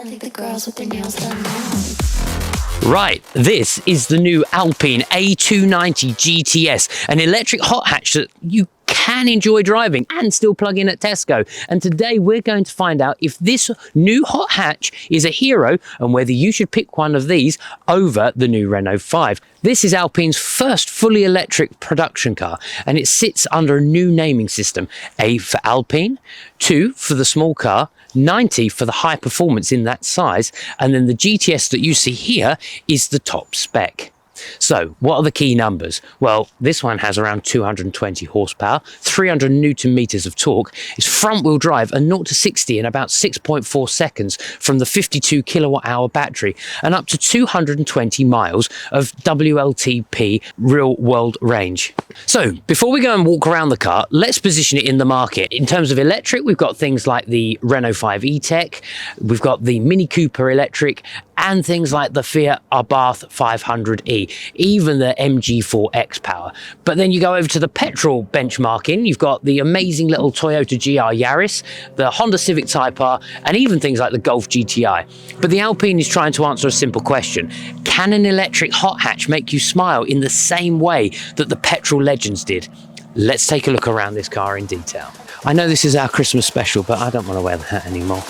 I think the girls with their nails done now. Right, this is the new Alpine A290 GTS, an electric hot hatch that you can enjoy driving and still plug in at Tesco. And today we're going to find out if this new hot hatch is a hero and whether you should pick one of these over the new Renault 5. This is Alpine's first fully electric production car, and it sits under a new naming system. A for Alpine, 2 for the small car, 90 for the high performance in that size, and then the GTS that you see here is the top spec. So what are the key numbers? Well, this one has around 220 horsepower, 300 newton meters of torque. It's front wheel drive and 0 to 60 in about 6.4 seconds from the 52 kilowatt hour battery, and up to 220 miles of WLTP real world range. So before we go and walk around the car, let's position it in the market. In terms of electric, we've got things like the Renault 5 E-Tech, we've got the Mini Cooper electric, and things like the Fiat Abarth 500e, even the MG4 X-Power. But then you go over to the petrol benchmarking, you've got the amazing little Toyota GR Yaris, the Honda Civic Type R, and even things like the Golf GTI. But the Alpine is trying to answer a simple question. Can an electric hot hatch make you smile in the same way that the petrol legends did? Let's take a look around this car in detail. I know this is our Christmas special, but I don't want to wear the hat anymore.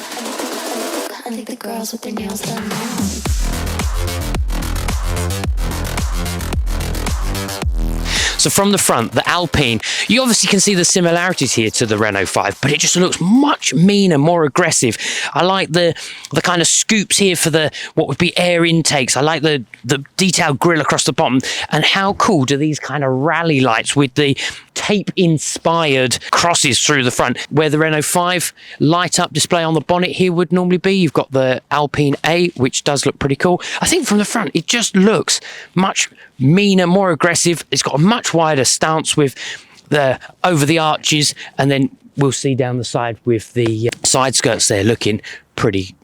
I think the girls with their nails done now. So from the front, the Alpine, you obviously can see the similarities here to the Renault 5, but it just looks much meaner, more aggressive. I like the kind of scoops here for the what would be air intakes. I like the detailed grille across the bottom. And how cool do these kind of rally lights with the tape-inspired crosses through the front, where the Renault 5 light-up display on the bonnet here would normally be. You've got the Alpine A, which does look pretty cool. I think from the front, it just looks much meaner, more aggressive. It's got a much wider stance with the over the arches, and then we'll see down the side with the side skirts there looking pretty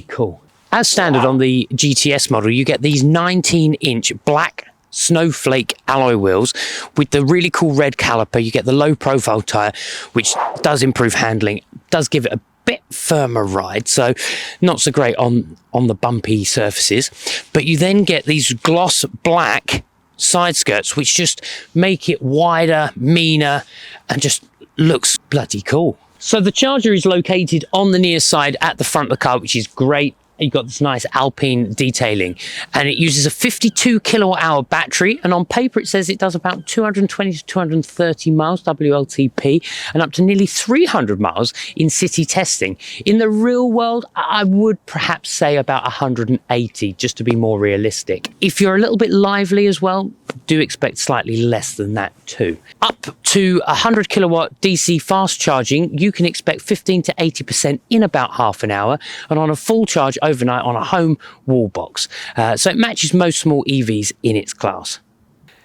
cool. As standard on the GTS model, you get these 19-inch black snowflake alloy wheels with the really cool red caliper. You get the low profile tyre, which does improve handling, does give it a bit firmer ride, so not so great on the bumpy surfaces. But you then get these gloss black side skirts, which just make it wider, meaner, and just looks bloody cool. So the charger is located on the near side at the front of the car, which is great. You've got this nice Alpine detailing, and it uses a 52 kilowatt hour battery, and on paper it says it does about 220 to 230 miles WLTP and up to nearly 300 miles in city testing. In the real world, I would perhaps say about 180, just to be more realistic. If you're a little bit lively as well, do expect slightly less than that too. Up to 100 kilowatt DC fast charging, you can expect 15 to 80% in about half an hour, and on a full charge overnight on a home wall box. So it matches most small EVs in its class.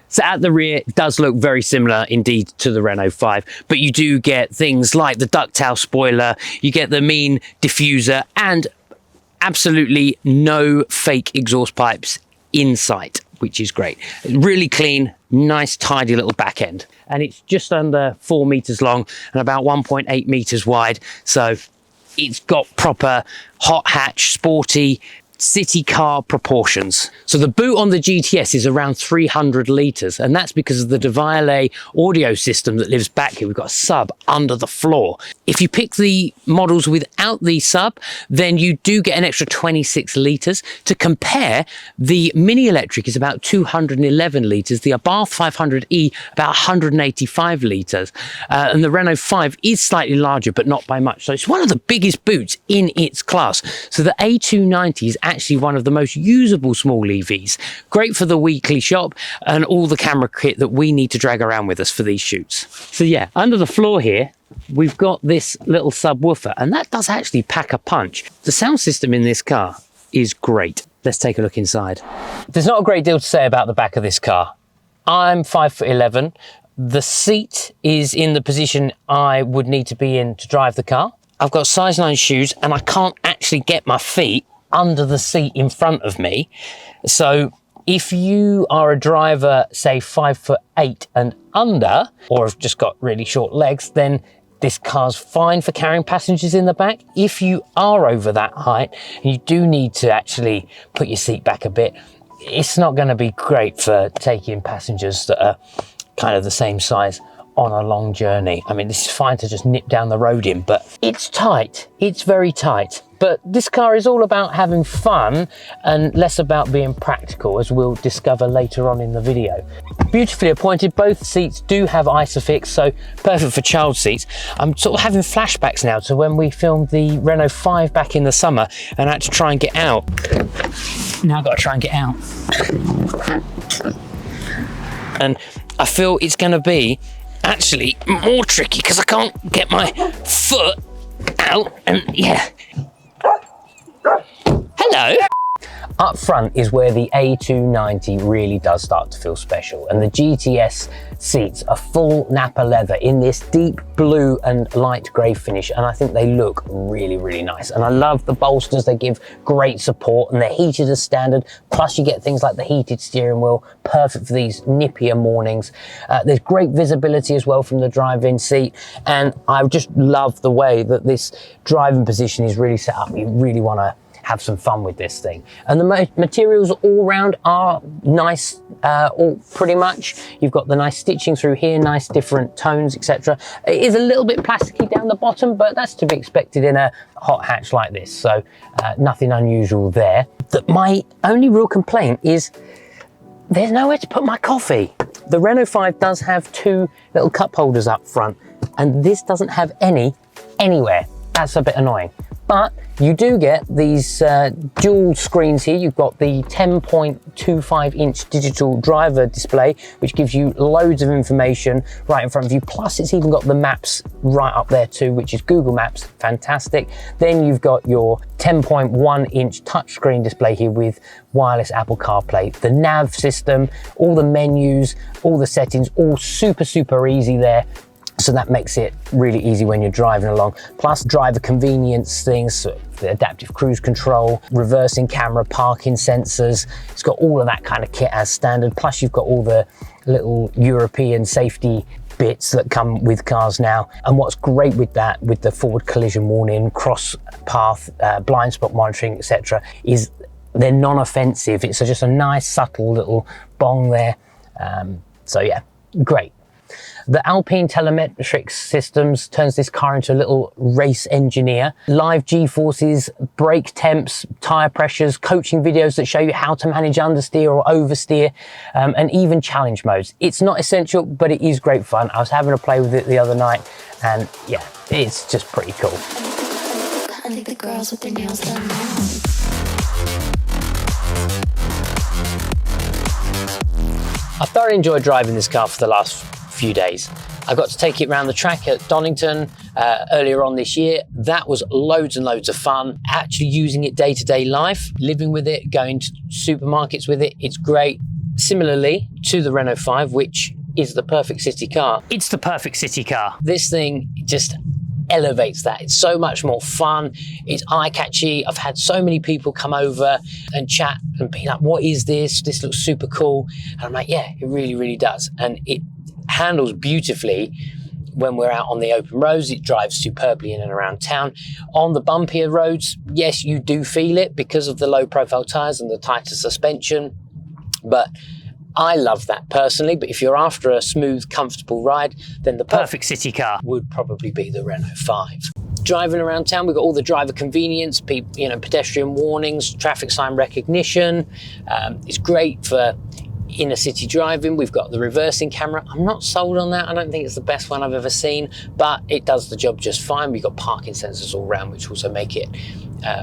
So at the rear, it does look very similar indeed to the Renault 5, but you do get things like the ducktail spoiler, you get the mean diffuser, and absolutely no fake exhaust pipes in sight, which is great. Really clean, nice, tidy little back end. And it's just under 4 meters long and about 1.8 meters wide. So it's got proper hot hatch, sporty city car proportions. So the boot on the GTS is around 300 litres, and that's because of the Rivervale audio system that lives back here. We've got a sub under the floor. If you pick the models without the sub, then you do get an extra 26 litres. To compare, the Mini Electric is about 211 litres, the Abarth 500e about 185 litres, and the Renault 5 is slightly larger, but not by much. So it's one of the biggest boots in its class. So the A290 is actually one of the most usable small EVs. Great for the weekly shop and all the camera kit that we need to drag around with us for these shoots. So yeah, under the floor here, we've got this little subwoofer, and that does actually pack a punch. The sound system in this car is great. Let's take a look inside. There's not a great deal to say about the back of this car. I'm 5'11". The seat is in the position I would need to be in to drive the car. I've got size 9 shoes, and I can't actually get my feet under the seat in front of me. So if you are a driver, say 5'8" and under, or have just got really short legs, then This car's fine for carrying passengers in the back. If you are over that height and you do need to actually put your seat back a bit, it's not going to be great for taking passengers that are kind of the same size on a long journey. I mean, this is fine to just nip down the road in, but it's tight. It's very tight. But this car is all about having fun and less about being practical, as we'll discover later on in the video. Beautifully appointed, both seats do have Isofix, so perfect for child seats. I'm sort of having flashbacks now to when we filmed the Renault 5 back in the summer and I had to try and get out. Now I've got to try and get out. And I feel it's going to be actually more tricky because I can't get my foot out, and yeah. Hello. Up front is where the A290 really does start to feel special, and the GTS seats are full Napa leather in this deep blue and light grey finish, and I think they look really, really nice. And I love the bolsters, they give great support, and they're heated as standard, plus you get things like the heated steering wheel, perfect for these nippier mornings. There's great visibility as well from the drive-in seat, and I just love the way that this driving position is really set up. You really want to have some fun with this thing. And the materials all round are nice, all pretty much. You've got the nice stitching through here, nice different tones, etc. It is a little bit plasticky down the bottom, but that's to be expected in a hot hatch like this, so nothing unusual there. My only real complaint is there's nowhere to put my coffee. The Renault 5 does have two little cup holders up front, and this doesn't have any anywhere. That's a bit annoying. But you do get these dual screens here. You've got the 10.25 inch digital driver display, which gives you loads of information right in front of you. Plus it's even got the maps right up there too, which is Google Maps, fantastic. Then you've got your 10.1 inch touchscreen display here with wireless Apple CarPlay, the nav system, all the menus, all the settings, all super, super easy there. So that makes it really easy when you're driving along. Plus driver convenience things, so the adaptive cruise control, reversing camera, parking sensors. It's got all of that kind of kit as standard. Plus you've got all the little European safety bits that come with cars now. And what's great with that, with the forward collision warning, cross path, blind spot monitoring, etc., is they're non-offensive. It's just a nice subtle little bong there. So yeah, great. The Alpine telemetrics systems turns this car into a little race engineer. Live G-forces, brake temps, tyre pressures, coaching videos that show you how to manage understeer or oversteer, and even challenge modes. It's not essential, but it is great fun. I was having a play with it the other night, and yeah, it's just pretty cool. I think the girls with their nails done now. I thoroughly enjoyed driving this car for the last few days. I got to take it around the track at Donington earlier on this year. That was loads and loads of fun. Actually using it day-to-day life, living with it, going to supermarkets with it. It's great. Similarly to the Renault 5, which is the perfect city car. It's the perfect city car. This thing just elevates that. It's so much more fun. It's eye-catchy. I've had so many people come over and chat and be like, what is this? This looks super cool. And I'm like, yeah, it really, really does. And it handles beautifully when we're out on the open roads. It drives superbly in and around town. On the bumpier roads, yes, you do feel it because of the low profile tyres and the tighter suspension, but I love that personally. But if you're after a smooth, comfortable ride, then the perfect city car would probably be the Renault 5. Driving around town, we've got all the driver convenience, pedestrian warnings, traffic sign recognition. It's great for inner city driving. We've got the reversing camera. I'm not sold on that. I don't think it's the best one I've ever seen, but it does the job just fine. We've got parking sensors all around, which also make it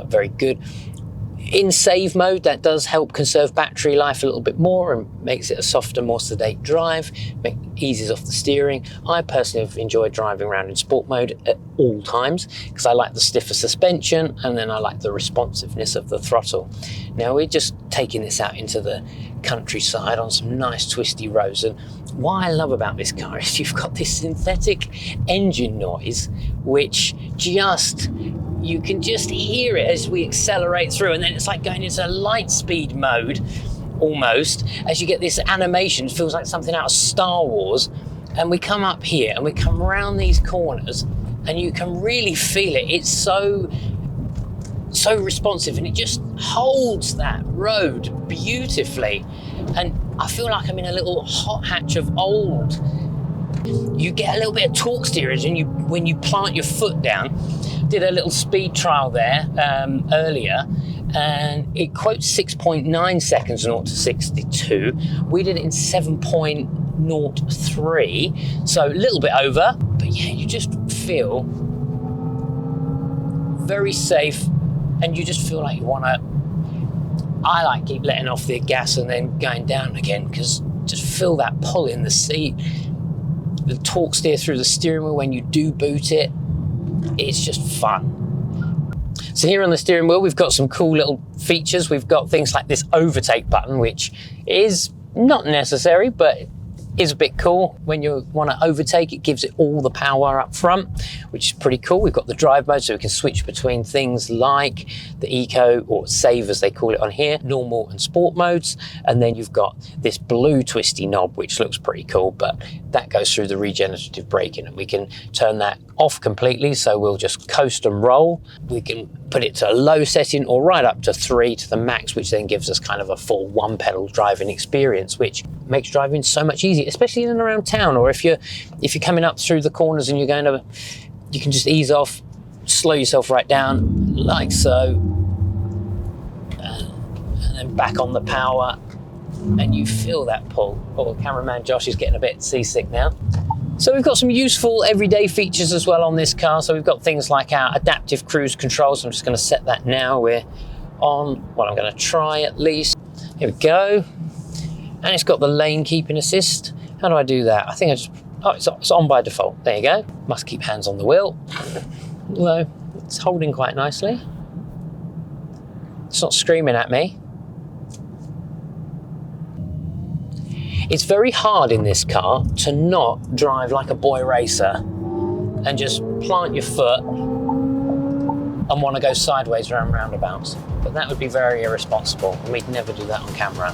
very good. In save mode, that does help conserve battery life a little bit more and makes it a softer, more sedate drive, eases off the steering. I personally have enjoyed driving around in sport mode at all times because I like the stiffer suspension and then I like the responsiveness of the throttle. Now we're just taking this out into the countryside on some nice twisty roads, and what I love about this car is you've got this synthetic engine noise which you can just hear it as we accelerate through, and then it's like going into light speed mode almost as you get this animation. It feels like something out of Star Wars. And we come up here and we come around these corners and you can really feel it. It's so responsive, and it just holds that road beautifully. And I feel like I'm in a little hot hatch of old. You get a little bit of torque steerage, and when you plant your foot down. Did a little speed trial there earlier, and it quotes 6.9 seconds 0 to 62. We did it in 7.03, so a little bit over, but yeah, you just feel very safe, and you just feel like you want to. I like keep letting off the gas and then going down again, because just feel that pull in the seat, the torque steer through the steering wheel when you do boot it. It's just fun. So here on the steering wheel, we've got some cool little features. We've got things like this overtake button, which is not necessary, but is a bit cool. When you want to overtake, it gives it all the power up front, which is pretty cool. We've got the drive mode, so we can switch between things like the eco, or save as they call it on here, normal and sport modes. And then you've got this blue twisty knob, which looks pretty cool, but that goes through the regenerative braking, and we can turn that off completely, so we'll just coast and roll. We can put it to a low setting or right up to 3 to the max, which then gives us kind of a full one pedal driving experience, which makes driving so much easier, especially in and around town, or if you're coming up through the corners and you can just ease off, slow yourself right down like so, and then back on the power, and you feel that pull. Oh, cameraman Josh is getting a bit seasick now. So we've got some useful everyday features as well on this car. So we've got things like our adaptive cruise control. So I'm just going to set that now. We're on, well, I'm going to try at least. Here we go. And it's got the lane keeping assist. How do I do that? I think I just, oh, it's on by default. There you go. Must keep hands on the wheel. Although it's holding quite nicely. It's not screaming at me. It's very hard in this car to not drive like a boy racer and just plant your foot and want to go sideways around roundabouts. But that would be very irresponsible, and we'd never do that on camera.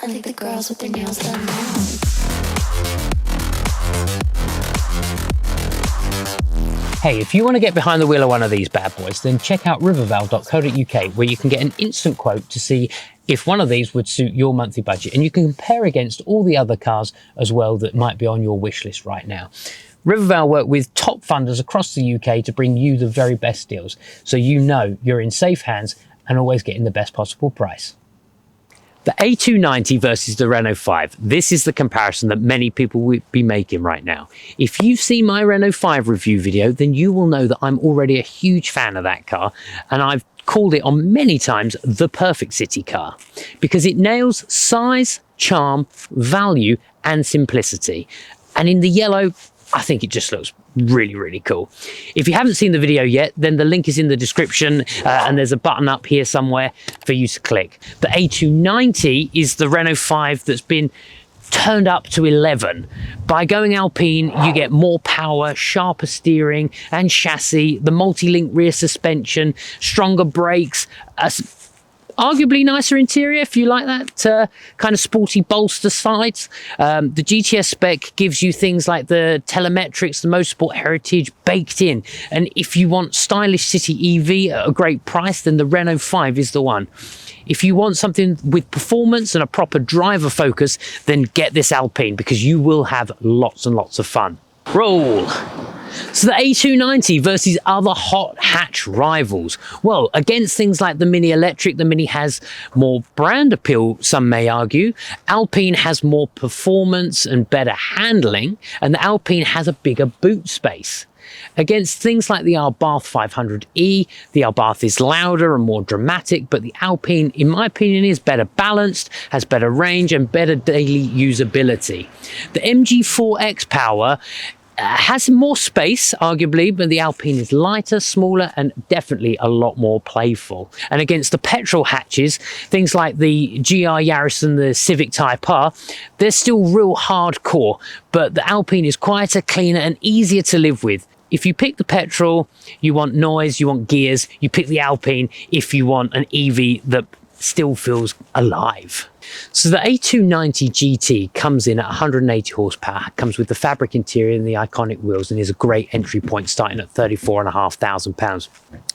I think the girls with their nails done now. Hey, if you want to get behind the wheel of one of these bad boys, then check out rivervale.co.uk, where you can get an instant quote to see if one of these would suit your monthly budget, and you can compare against all the other cars as well that might be on your wish list right now. Rivervale work with top funders across the UK to bring you the very best deals, so you know you're in safe hands and always getting the best possible price. The A290 versus the Renault 5. This is the comparison that many people will be making right now. If you've seen my Renault 5 review video, then you will know that I'm already a huge fan of that car, and I've called it on many times the perfect city car, because it nails size, charm, value, and simplicity. And in the yellow, I think it just looks really, really cool. If you haven't seen the video yet, then the link is in the description, and there's a button up here somewhere for you to click. The A290 is the Renault 5 that's been turned up to 11. By going Alpine, you get more power, sharper steering and chassis, the multi-link rear suspension, stronger brakes, arguably nicer interior if you like that kind of sporty bolster sides. The GTS spec gives you things like the telemetrics, the motorsport heritage baked in. And if you want stylish city EV at a great price, then the Renault 5 is the one. If you want something with performance and a proper driver focus, then get this Alpine, because you will have lots and lots of fun. Roll. So the A290 versus other hot hatch rivals. Well, against things like the Mini Electric, the Mini has more brand appeal, some may argue. Alpine has more performance and better handling, and the Alpine has a bigger boot space. Against things like the Abarth 500e, the Abarth is louder and more dramatic, but the Alpine, in my opinion, is better balanced, has better range and better daily usability. The MG4 X-Power has more space, arguably, but the Alpine is lighter, smaller, and definitely a lot more playful. And against the petrol hatches, things like the GR Yaris and the Civic Type R, they're still real hardcore, but the Alpine is quieter, cleaner, and easier to live with. If you pick the petrol, you want noise, you want gears, you pick the Alpine if you want an EV that still feels alive. So the A290 GT comes in at 180 horsepower, comes with the fabric interior and the iconic wheels, and is a great entry point starting at £34,500.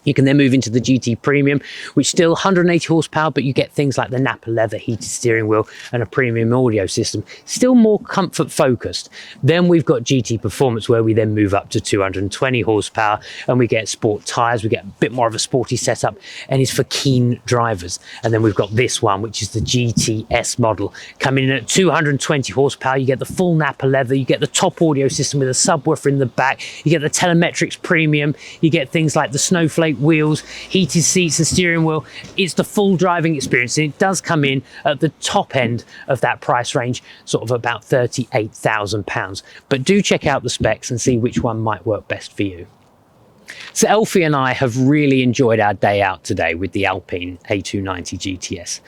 You can then move into the GT Premium, which still 180 horsepower, but you get things like the Napa leather heated steering wheel and a premium audio system, still more comfort focused. Then we've got GT Performance, where we then move up to 220 horsepower and we get sport tyres, we get a bit more of a sporty setup, and is for keen drivers. And then we've got this one, which is the GTS model, coming in at 220 horsepower. You get the full Napa leather, you get the top audio system with a subwoofer in the back, you get the telemetrics premium, you get things like the snowflake wheels, heated seats and steering wheel. It's the full driving experience, and it does come in at the top end of that price range, sort of about £38,000. But do check out the specs and see which one might work best for you. So Elfie and I have really enjoyed our day out today with the Alpine A290 GTS,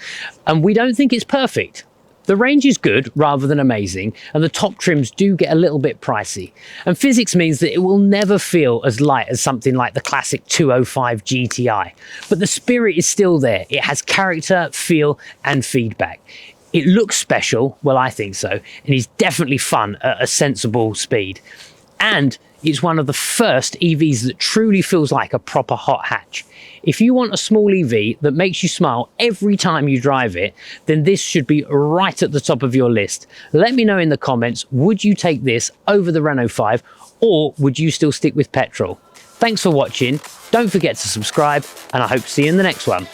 and we don't think it's perfect. The range is good rather than amazing, and the top trims do get a little bit pricey. And physics means that it will never feel as light as something like the classic 205 GTI. But the spirit is still there. It has character, feel, and feedback. It looks special, well, I think so, and is definitely fun at a sensible speed. And it's one of the first EVs that truly feels like a proper hot hatch. If you want a small EV that makes you smile every time you drive it, then this should be right at the top of your list. Let me know in the comments, would you take this over the Renault 5, or would you still stick with petrol? Thanks for watching. Don't forget to subscribe, and I hope to see you in the next one.